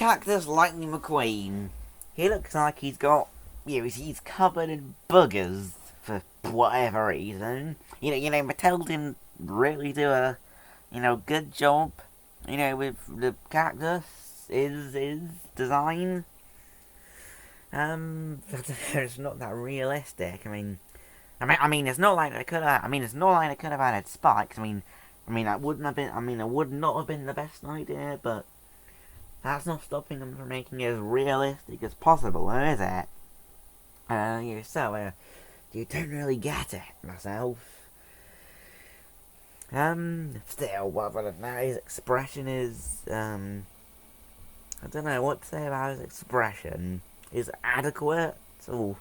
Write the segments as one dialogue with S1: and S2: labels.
S1: Cactus Lightning McQueen. He looks like he's got, he's covered in boogers for whatever reason. Mattel didn't really do a, good job, with the cactus, his design. It's not that realistic. I mean, it's not like they could have. It's not like they could have added spikes. That wouldn't have been. It would not have been the best idea, but that's not stopping them from making it as realistic as possible, is it? You don't really get it myself. Still, whether that his expression is, I don't know what to say about his expression. Is it adequate? Or,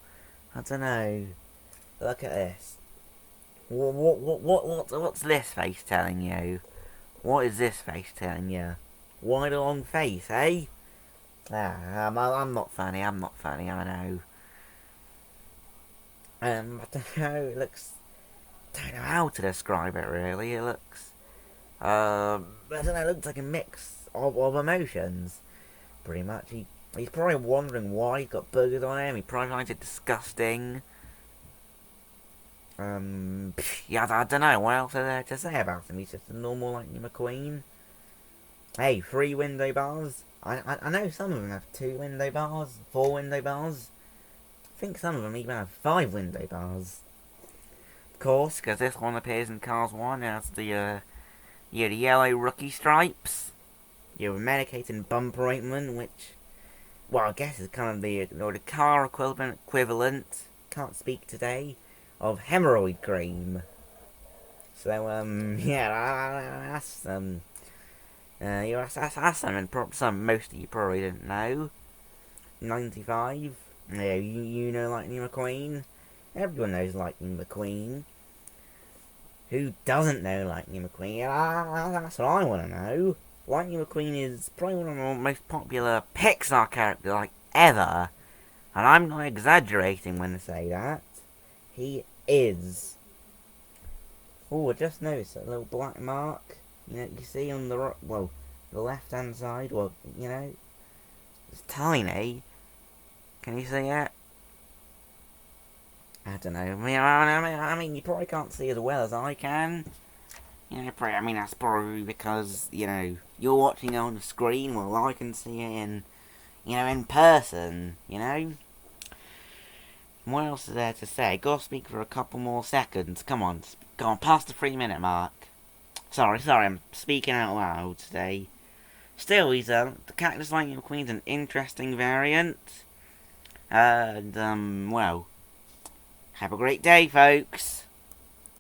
S1: I don't know. Look at this. What's this face telling you? What is this face telling you? Wide long face, eh? I'm not funny, I know. I don't know, it looks... don't know how to describe it, really. It looks... I don't know, it looks like a mix of emotions. Pretty much. He's probably wondering why he's got boogers on him. He probably finds it disgusting. I don't know, what else is there to say about him? He's just a normal Lightning McQueen. Hey, 3 window bars. I know some of them have 2 window bars, 4 window bars. I think some of them even have 5 window bars. Of course, because this one appears in Cars 1 as the yellow rookie stripes. Your medicated bumper ointment, which, well, I guess is kind of the car equivalent, can't speak today, of hemorrhoid cream. So, that's something most of you probably didn't know. 95. Yeah, you know Lightning McQueen. Everyone knows Lightning McQueen. Who doesn't know Lightning McQueen? That's what I want to know. Lightning McQueen is probably one of the most popular Pixar characters ever. And I'm not exaggerating when I say that. He is. Oh, I just noticed that little black mark. You see on the the left-hand side. Well, it's tiny. Can you see it? I don't know. You probably can't see as well as I can. That's probably because you're watching it on the screen. Well, I can see it in person. What else is there to say? Gotta speak for a couple more seconds. Come on, past the 3-minute mark. Sorry, I'm speaking out loud today. Still, the Cactus Lightning McQueen's an interesting variant. And, have a great day, folks.